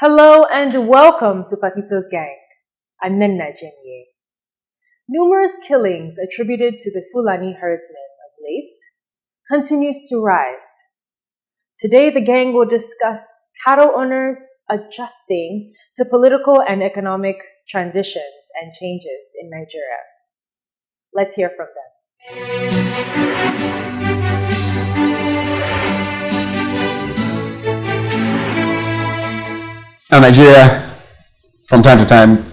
Hello and welcome to Patito's Gang. I'm Nenna Jenye. Numerous killings attributed to the Fulani herdsmen of late continues to rise. Today the gang will discuss cattle owners adjusting to political and economic transitions and changes in Nigeria. Let's hear from them. Now, Nigeria, from time to time,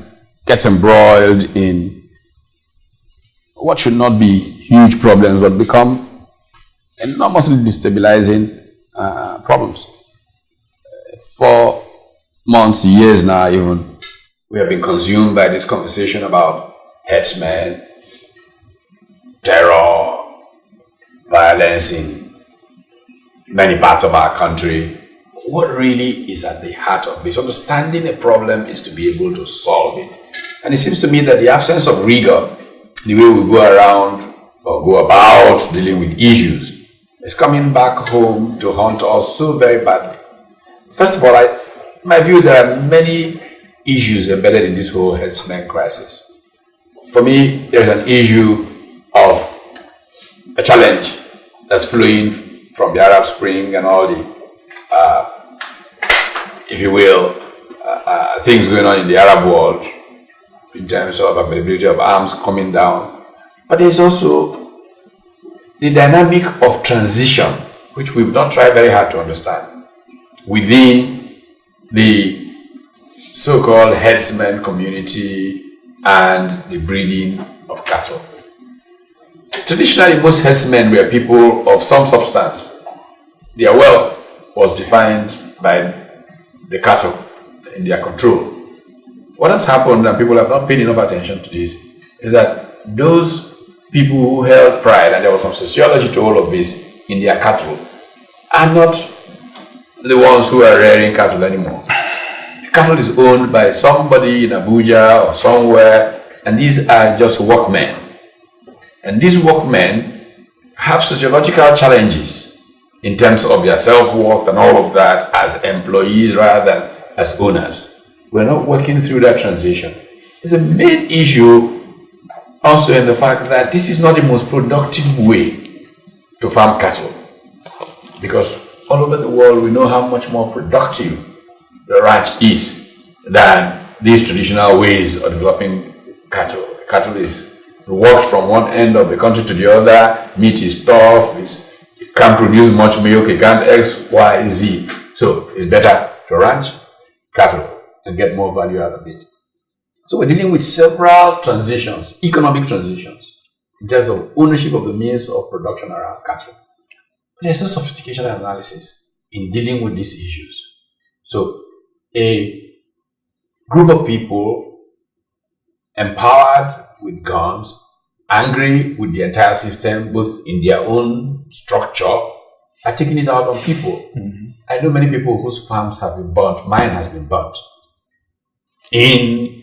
gets embroiled in what should not be huge problems, but become enormously destabilizing problems. For months, years now, even, we have been consumed by this conversation about herdsmen, terror, violence in many parts of our country. What really is at the heart of this? Understanding a problem is to be able to solve it. And it seems to me that the absence of rigor, the way we go around or go about dealing with issues, is coming back home to haunt us so very badly. First of all, in my view, there are many issues embedded in this whole herdsmen crisis. For me, there's an issue of a challenge that's flowing from the Arab Spring and all the if you will, things going on in the Arab world in terms of availability of arms coming down. But there's also the dynamic of transition, which we've not tried very hard to understand, within the so-called herdsmen community and the breeding of cattle. Traditionally, most herdsmen were people of some substance. Their wealth was defined by the cattle in their control. What has happened, and people have not paid enough attention to this, is that those people who held pride, and there was some sociology to all of this, in their cattle, are not the ones who are rearing cattle anymore. The cattle is owned by somebody in Abuja or somewhere, and these are just workmen. And these workmen have sociological challenges in terms of their self-worth and all of that as employees rather than as owners. We're not working through that transition. There's a main issue also in the fact that this is not the most productive way to farm cattle. Because all over the world we know how much more productive the ranch is than these traditional ways of developing cattle. Cattle it walks from one end of the country to the other, meat is tough, it can't produce much milk, it can't X, Y, Z. So it's better to ranch cattle and get more value out of it. So we're dealing with several transitions, economic transitions, in terms of ownership of the means of production around cattle. But there's no sophistication and analysis in dealing with these issues. So a group of people empowered with guns, angry with the entire system, both in their own structure, are taking it out on people. Mm-hmm. I know many people whose farms have been burnt. Mine has been burnt.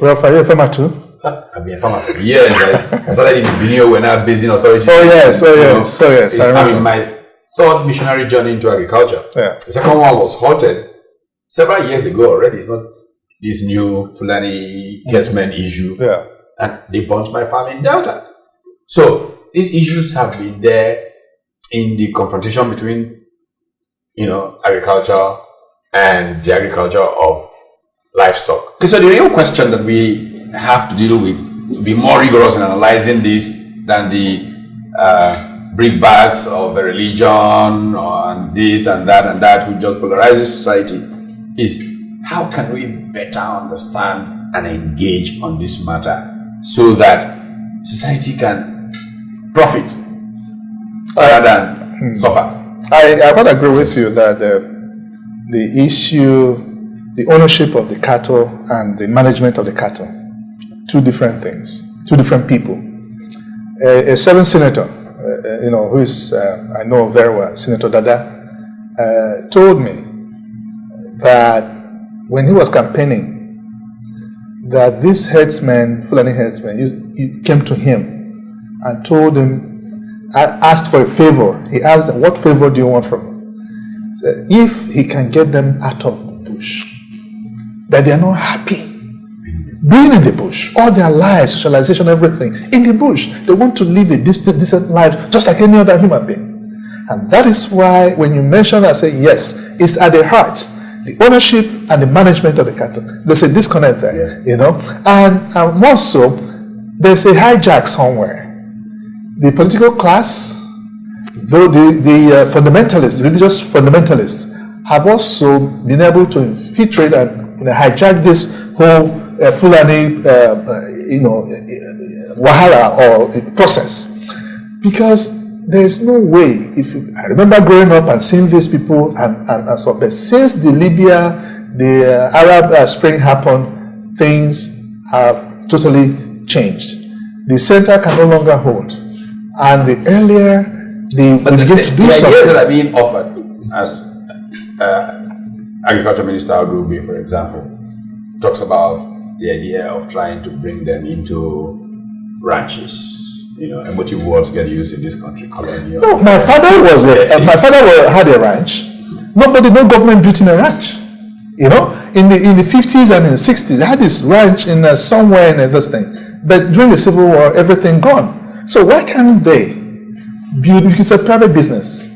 Well, are you a farmer too? I've been a farmer for years. I started in Benio when I was based in authority. Yes. I remember. I'm in my third missionary journey into agriculture. Yeah. The second one was halted several years ago already. It's not this new Fulani herdsmen issue. Yeah. And they burnt my farm in Delta. So these issues have been there in the confrontation between, agriculture and the agriculture of livestock. Okay, so the real question that we have to deal with, to be more rigorous in analyzing this than the brickbats of a religion and this and that, which just polarizes society, is how can we better understand and engage on this matter so that society can profit rather than suffer. I would agree with you that the issue, the ownership of the cattle and the management of the cattle, two different things, two different people. A certain senator, who is, I know very well, Senator Dada, told me that when he was campaigning, that this herdsman, Fulani herdsman, he came to him and told him, asked for a favor. He asked them, what favor do you want from him? He said, if he can get them out of the bush, that they are not happy being in the bush. All their lives, socialization, everything, in the bush. They want to live a decent life just like any other human being. And that is why when you mention that, I say, yes, it's at the heart. The ownership and the management of the cattle. There's a disconnect there, you know. And more so, there's a hijack somewhere. The political class, though the fundamentalists, religious fundamentalists, have also been able to infiltrate and hijack this whole Fulani, wahala or process. Because there is no way, I remember growing up and seeing these people and so, but since the Arab Spring happened, things have totally changed. The center can no longer hold. And the earlier they begin to do something. The ideas that are being offered, as Agriculture Minister Utomi, for example, talks about the idea of trying to bring them into ranches. You know, emotive words get used in this country. Colonial. No, my father had a ranch. No government built in a ranch. You know, in the 50s and in the 60s, they had this ranch in somewhere in this thing. But during the Civil War, everything gone. So why can't they build? It's a private business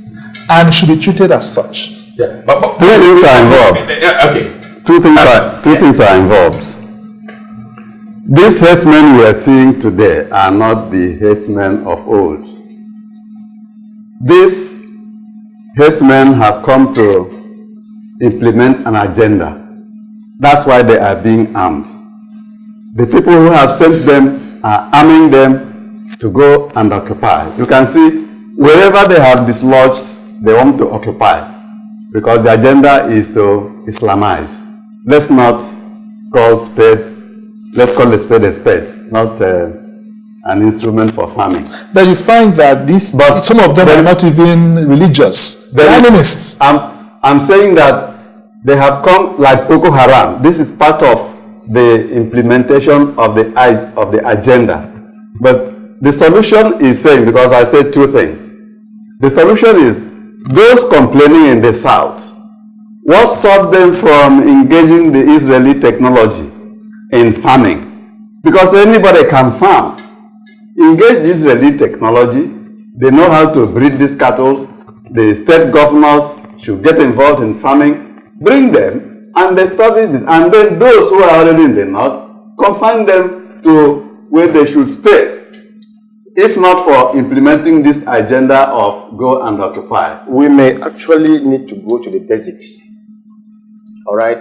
and should be treated as such. Yeah, but two things are involved. Okay, Two things are involved. These herdsmen we are seeing today are not the herdsmen of old. These herdsmen have come to implement an agenda. That's why they are being armed. The people who have sent them are arming them to go and occupy. You can see wherever they have dislodged, they want to occupy because the agenda is to Islamize. Let's not call let's call a spade, not an instrument for farming. But you find that some of them are not even religious. They're animists. I'm saying that they have come like Boko Haram. This is part of the implementation of the agenda. But the solution is saying, because I said two things. The solution is those complaining in the south. What stopped them from engaging the Israeli technology in farming? Because anybody can farm. Engage the Israeli technology. They know how to breed these cattle. The state governors should get involved in farming. Bring them and they study this. And then those who are already in the north, confine them to where they should stay. If not for implementing this agenda of go and occupy. We may actually need to go to the basics. All right,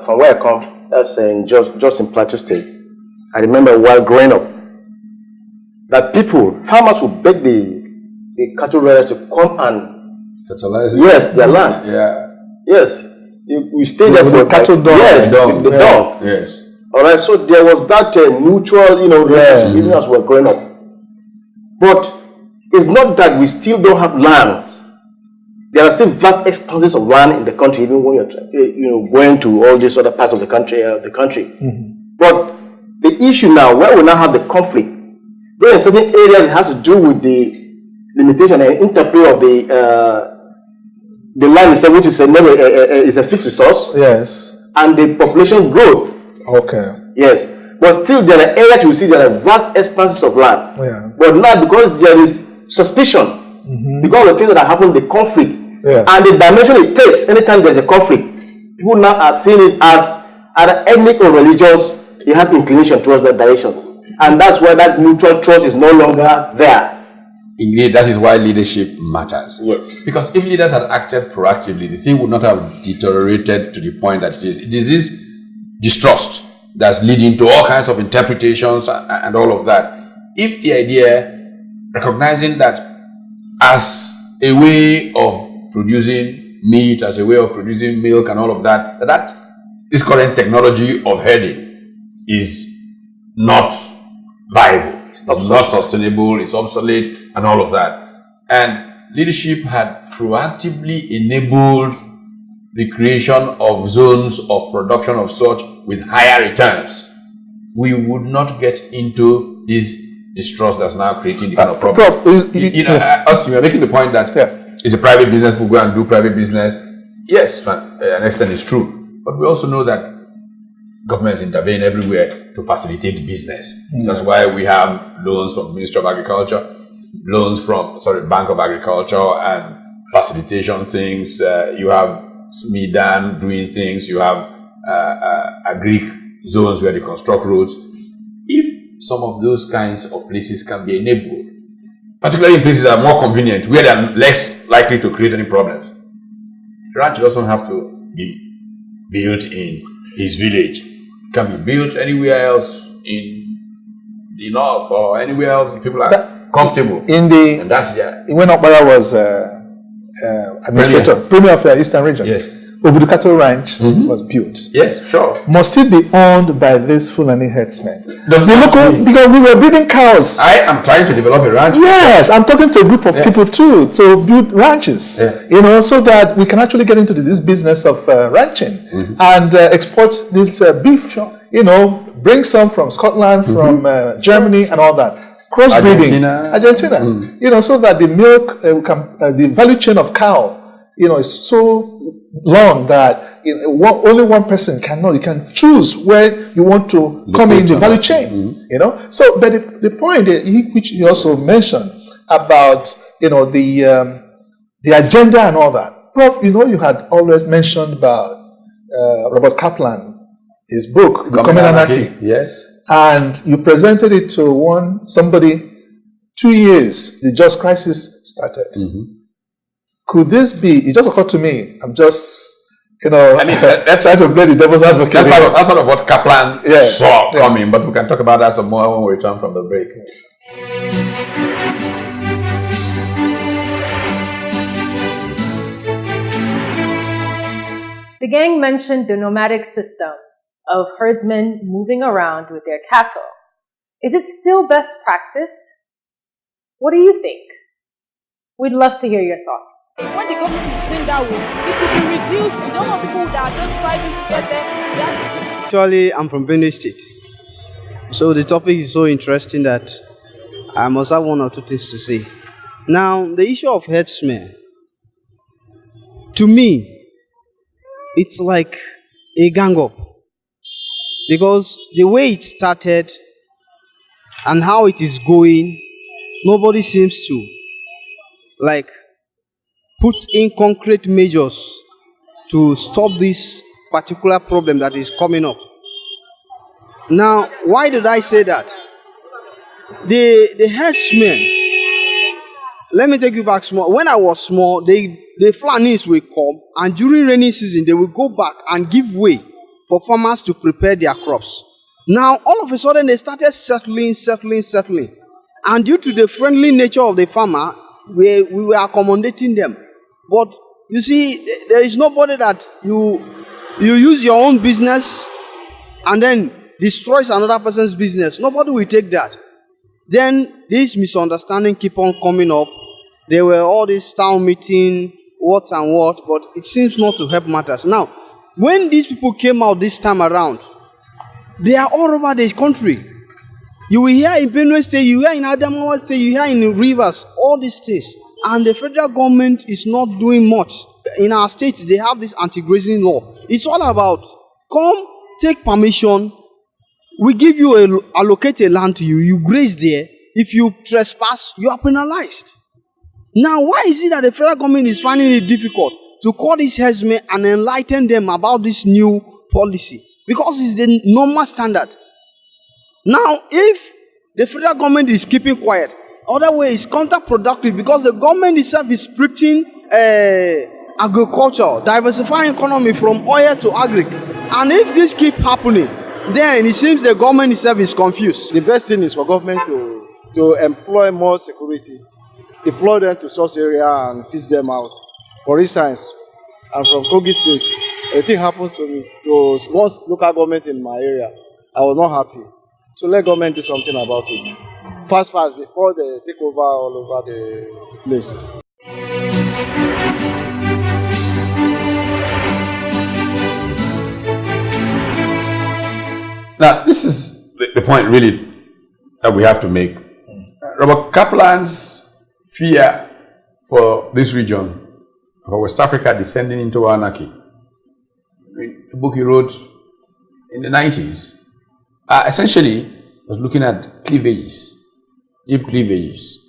from where I come, that's just in Plateau State. I remember while growing up, that farmers would beg the cattle raiders to come and fertilize. Yes, their land. Yeah. Yes, you stay there for the cattle dog. Yes, the dog. Yes. All right, so there was that mutual, relationship even as we were growing up. But it's not that we still don't have land. There are still vast expanses of land in the country, even when you're going to all these other parts of the country. Mm-hmm. But the issue now, where we now have the conflict, there are certain areas it has to do with the limitation and interplay of the land itself, which is a fixed resource. Yes. And the population growth. Okay. Yes. But still, there are areas you will see there are vast expanses of land. Yeah. But now, because there is suspicion, because of the things that are happening, the conflict, and the dimension it takes anytime there's a conflict, people now are seeing it as either ethnic or religious. It has inclination towards that direction. And that's why that mutual trust is no longer there. Indeed, that is why leadership matters. Yes. Because if leaders had acted proactively, the thing would not have deteriorated to the point that it is. It is this distrust that's leading to all kinds of interpretations and all of that. If the idea, recognizing that as a way of producing meat, as a way of producing milk and all of that, that this current technology of herding is not viable, it's not sustainable, it's obsolete and all of that. And leadership had proactively enabled the creation of zones of production of such with higher returns, we would not get into this distrust that's now creating the kind of problem. Prof, you are making the point that it's a private business, people go and do private business. Yes, to an extent it's true. But we also know that governments intervene everywhere to facilitate business. That's why we have loans from the Ministry of Agriculture, loans from, Bank of Agriculture, and facilitation things. You have SMIDAN doing things. You have agri zones where they construct roads. If some of those kinds of places can be enabled, particularly in places that are more convenient, where they are less likely to create any problems, the ranch doesn't have to be built in his village. It can be built anywhere else in the north or anywhere else people are comfortable. And that's when Okpara was administrator, premier of the Eastern region. Yes. Obudu Cattle Ranch was built. Yes, sure. Must it be owned by this Fulani herdsmen? Because we were breeding cows. I am trying to develop a ranch. Yes, I'm talking to a group of people too to build ranches. So that we can actually get into this business of ranching and export this beef. Bring some from Scotland, from Germany, and all that. Crossbreeding, Argentina. So that the milk, the value chain of cow, is so long that only one person cannot. You can choose where you want to come in the value chain. So, but the point which he also mentioned about the agenda and all that. Prof, you had always mentioned about Robert Kaplan, his book, The Coming Anarchy. Yes. And you presented it to somebody 2 years, the just crisis started. Could this be, it just occurred to me, I'm just, that's trying to play the devil's advocate. That's part of what Kaplan saw coming, but we can talk about that some more when we return from the break. The gang mentioned the nomadic system of herdsmen moving around with their cattle. Is it still best practice? What do you think? We'd love to hear your thoughts. When the government is seen that way, it will be reduced. We don't want people that are just striving to get there. Actually, I'm from Benue State. So the topic is so interesting that I must have one or two things to say. Now, the issue of herdsmen, to me, it's like a gang up. Because the way it started and how it is going, nobody seems to put in concrete measures to stop this particular problem that is coming up. Now, why did I say that? The herdsmen, let me take you back small. When I was small, the Fulanis will come, and during rainy season, they will go back and give way for farmers to prepare their crops. Now, all of a sudden, they started settling. And due to the friendly nature of the farmer, we were accommodating them. But you see, there is nobody that you use your own business and then destroys another person's business. Nobody will take that. Then this misunderstanding keep on coming up. There were all this town meeting, what, but it seems not to help matters. Now, when these people came out this time around, they are all over the country. You will hear in Benue State, you hear in Adamawa State, you hear in Rivers, all these things. And the federal government is not doing much. In our states, they have this anti-grazing law. It's all about, come, take permission, we give you allocate a land to you, you graze there. If you trespass, you are penalized. Now, why is it that the federal government is finding it difficult to call these herdsmen and enlighten them about this new policy? Because it's the normal standard. Now, if the federal government is keeping quiet, other way is counterproductive because the government itself is preaching agriculture, diversifying economy from oil to agri. And if this keep happening, then it seems the government itself is confused. The best thing is for government to employ more security, deploy them to source area and fish them out. For instance, I'm from Kogi State. A thing happens to me, to once local government in my area, I was not happy. So let government do something about it. Fast, before they take over all over the places. Now, this is the point really that we have to make. Robert Kaplan's fear for this region of West Africa descending into anarchy. The book he wrote in the 90s, essentially was looking at cleavages, deep cleavages.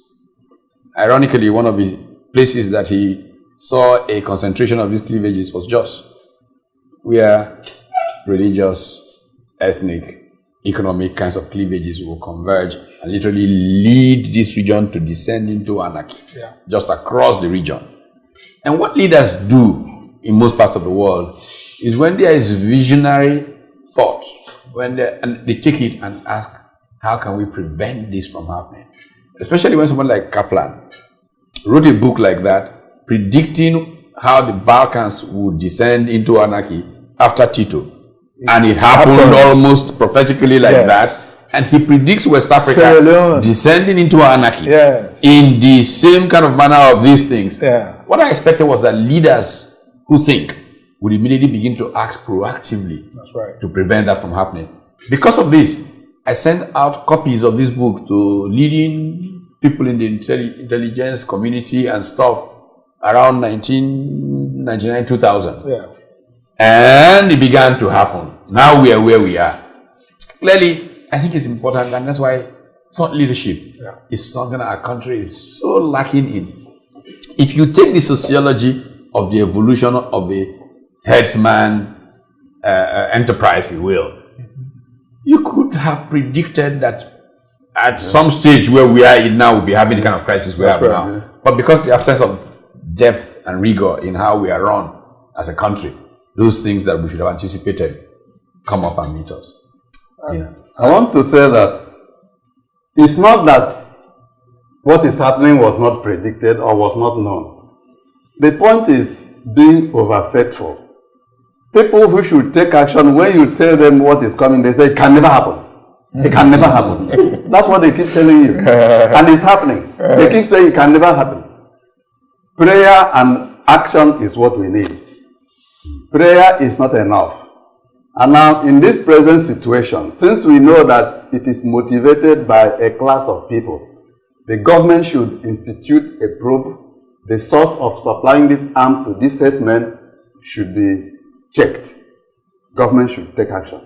Ironically, one of the places that he saw a concentration of these cleavages was Jos, where religious, ethnic, economic kinds of cleavages will converge and literally lead this region to descend into anarchy, just across the region. And what leaders do in most parts of the world is when there is visionary thought, when they take it and ask, how can we prevent this from happening? Especially when someone like Kaplan wrote a book like that, predicting how the Balkans would descend into anarchy after Tito. And it happened almost prophetically like that. And he predicts West Africa descending into anarchy in the same kind of manner of these things. What I expected was that leaders who think would immediately begin to act proactively to prevent that from happening. Because of this, I sent out copies of this book to leading people in the intelligence community and stuff around 1999, 2000. And it began to happen. Now we are where we are. Clearly, I think it's important, and that's why thought leadership is something that our country is so lacking in. If you take the sociology of the evolution of a herdsman enterprise, if you will, you could have predicted that at some stage where we are in now, we'll be having the kind of crisis we have now. But because of the absence of depth and rigor in how we are run as a country, those things that we should have anticipated come up and meet us. I want to say that it's not that what is happening was not predicted or was not known. The point is being over-faithful. People who should take action, when you tell them what is coming, they say it can never happen. It can never happen. That's what they keep telling you. And it's happening. They keep saying it can never happen. Prayer and action is what we need. Prayer is not enough. And now, in this present situation, since we know that it is motivated by a class of people, the government should institute a probe. The source of supplying this arm to these herdsmen should be checked. Government should take action.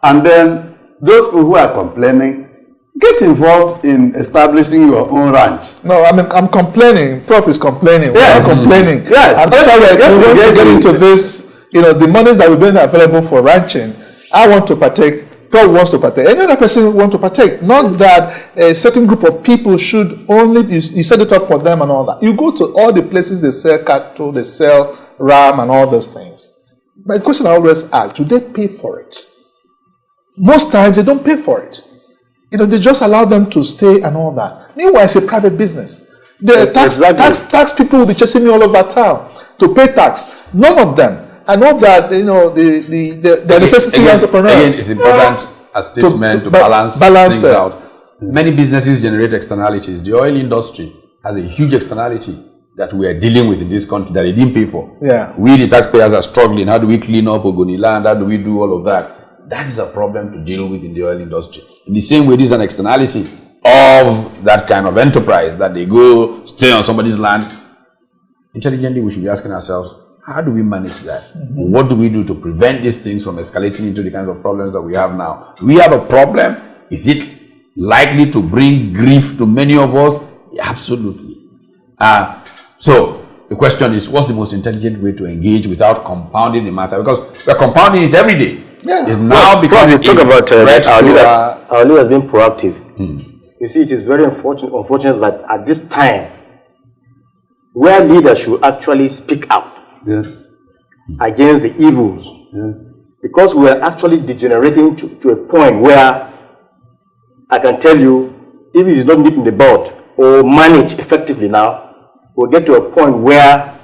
And then, those people who are complaining, get involved in establishing your own ranch. No, I'm complaining. Prof is complaining. We are complaining. And that's why we want to get into this. The monies that we've been available for ranching, I want to partake, Prof wants to partake, any other person want to partake. Not that a certain group of people should only, you set it up for them and all that. You go to all the places they sell cattle, they sell ram and all those things. My question I always ask, do they pay for it? Most times they don't pay for it. They just allow them to stay and all that. Meanwhile, it's a private business. The tax people will be chasing me all over town to pay tax. None of them. I know that the necessity entrepreneurs. Again, it's important as statesmen to balance things out. Many businesses generate externalities. The oil industry has a huge externality that we are dealing with in this country that they didn't pay for. We, the taxpayers, are struggling. How do we clean up Ogoni land? How do we do all of that? That is a problem to deal with in the oil industry. In the same way, this is an externality of that kind of enterprise that they go stay on somebody's land. Intelligently, we should be asking ourselves, how do we manage that? What do we do to prevent these things from escalating into the kinds of problems that we have now? Do we have a problem? Is it likely to bring grief to many of us? Absolutely. So the question is, what's the most intelligent way to engage without compounding the matter? Because we're compounding it every day. It's now becoming you talk about our leaders being proactive. You see, it is very unfortunate that at this time, where leaders should actually speak out against the evils, because we are actually degenerating to a point where I can tell you, if it is not nipped in the bud or managed effectively now, we'll get to a point where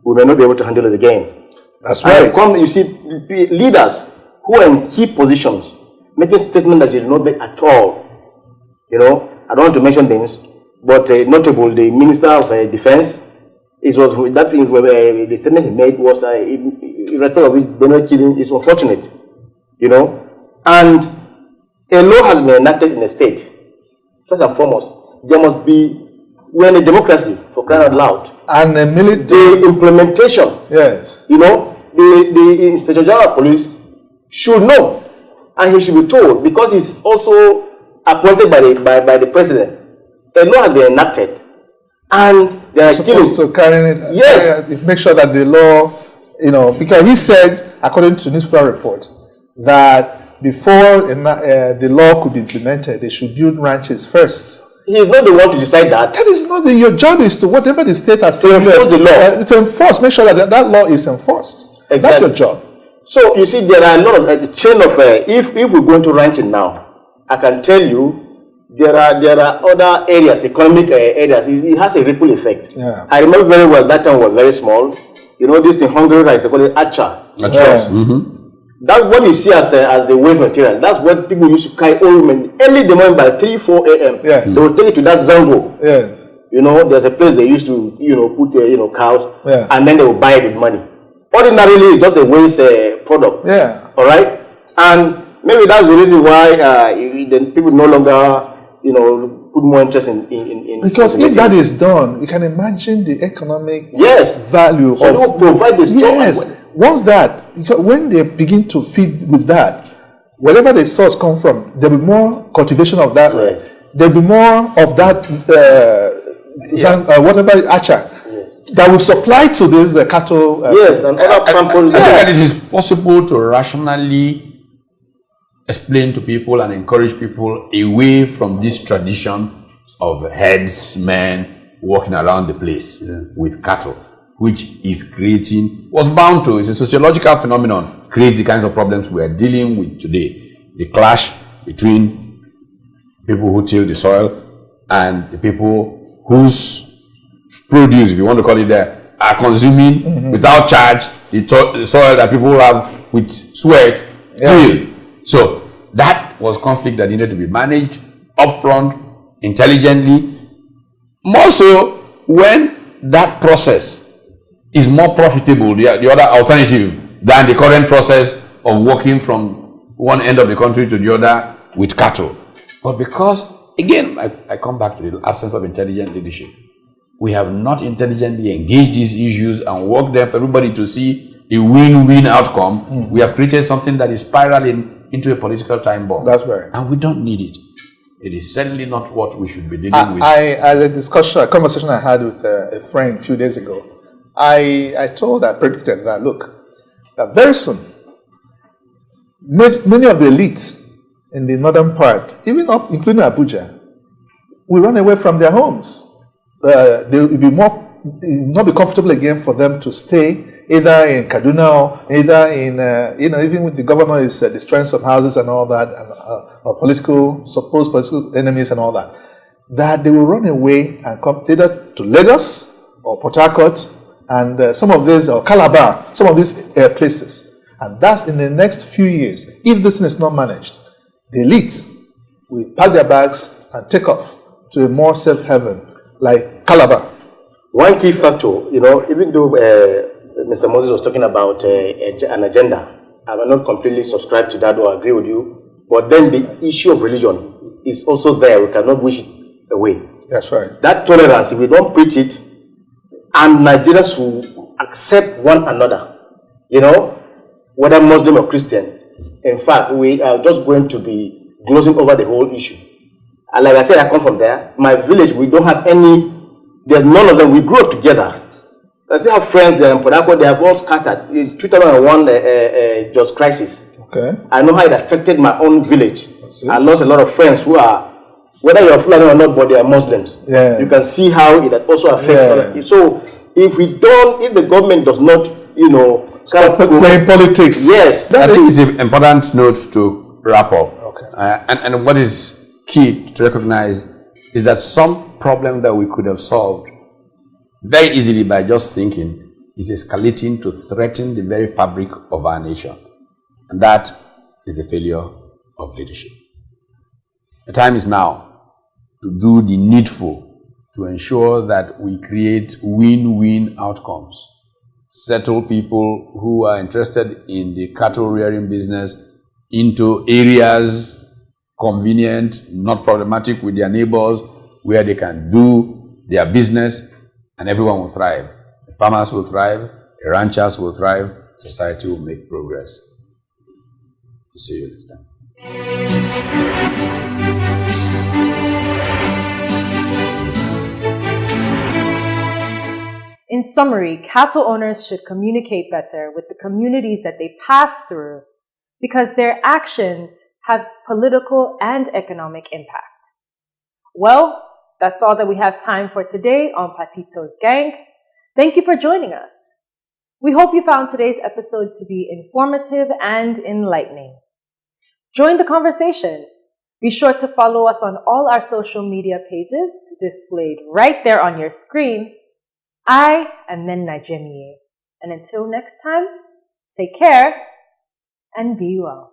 we may not be able to handle it again. That's right. You see, leaders who are in key positions making statements that you do not make at all. I don't want to mention names, but notable, the Minister of Defense, it was that thing where the statement he made was in respect of it, Bernard killing is unfortunate, and a law has been enacted in a state. First and foremost, there must be, we're in a democracy, for crying out loud, and a military the implementation. Yes. The Inspector General of Police should know, and he should be told, because he's also appointed by the president. A law has been enacted, and they are supposed to carry it. Yes, make sure that the law, because he said, according to newspaper report, that before the law could be implemented, they should build ranches first. He is not the one to decide that. That is not your job. Is to whatever the state has said. To enforce the law. To enforce, make sure that that law is enforced. Exactly. That's your job. So you see, there are a lot of the chain of. If we go into ranching now, I can tell you there are other areas, economic areas. It has a ripple effect. Yeah. I remember very well that time was very small. This in Hungary, they call it acha. Yeah. Mm-hmm. That's what you see as the waste material. That's what people used to carry old men early in the morning by 3-4 a.m. Yeah. They will take it to that zango. Yes. There's a place they used to put their cows, Yeah. and then they will buy it with money. Ordinarily, it's just a waste product. Yeah. All right, and maybe that's the reason why then people no longer put more interest in because if that is done, you can imagine the economic value so of provide the yes. Once that, because when they begin to feed with that, wherever the source come from, there'll be more cultivation of that. Yes. There'll be more of that whatever acha that will supply to these cattle. Yes, and other I think that it is possible to rationally explain to people and encourage people away from this tradition of headsmen walking around the place with cattle, which is was bound to, it's a sociological phenomenon, creates the kinds of problems we are dealing with today. The clash between people who till the soil and the people whose produce, if you want to call it that, are consuming without charge the soil that people have with sweat tilled. So that was conflict that needed to be managed upfront, intelligently, more so when that process is more profitable, the other alternative, than the current process of walking from one end of the country to the other with cattle. But because, again, I come back to the absence of intelligent leadership. We have not intelligently engaged these issues and worked them for everybody to see a win-win outcome. We have created something that is spiraling into a political time bomb. That's right. And we don't need it. It is certainly not what we should be dealing with. A conversation I had with a friend a few days ago, I predicted that, look, that very soon, many of the elites in the northern part, even including Abuja, will run away from their homes. They will not be comfortable again for them to stay either in Kaduna or either in, even with the governor is destroying some houses and all that, and of supposed political enemies and all that, that they will run away and come either to Lagos or Port Harcourt and some of these, or Calabar, some of these places. And that's in the next few years. If this thing is not managed, the elite will pack their bags and take off to a more safe haven like Calabar. One key factor, even though Mr. Moses was talking about an agenda, I will not completely subscribe to that or agree with you, but then the issue of religion is also there. We cannot wish it away. That's right. That tolerance, if we don't preach it, and Nigerians will accept one another, whether Muslim or Christian. In fact, we are just going to be glozing over the whole issue. And like I said, I come from there. My village, we don't have there's none of them. We grew up together. I still have friends there in Port Harcourt. They have all scattered. In 2001, just crisis. Okay. I know how it affected my own village. I lost a lot of friends who are, whether you're Fulani or not, but they are Muslims. Yeah. You can see how it also affects. Yeah. So if the government does not, start playing politics. Yes. I think it's an important note to wrap up. Okay. And what is key to recognize is that some problem that we could have solved very easily by just thinking is escalating to threaten the very fabric of our nation. And that is the failure of leadership. The time is now to do the needful to ensure that we create win-win outcomes. Settle people who are interested in the cattle rearing business into areas convenient, not problematic with their neighbors, where they can do their business and everyone will thrive. The farmers will thrive, the ranchers will thrive, society will make progress. I'll see you next time. In summary, cattle owners should communicate better with the communities that they pass through because their actions have political and economic impact. Well, that's all that we have time for today on Patito's Gang. Thank you for joining us. We hope you found today's episode to be informative and enlightening. Join the conversation. Be sure to follow us on all our social media pages displayed right there on your screen. I am Nenna Jemie. And until next time, take care and be well.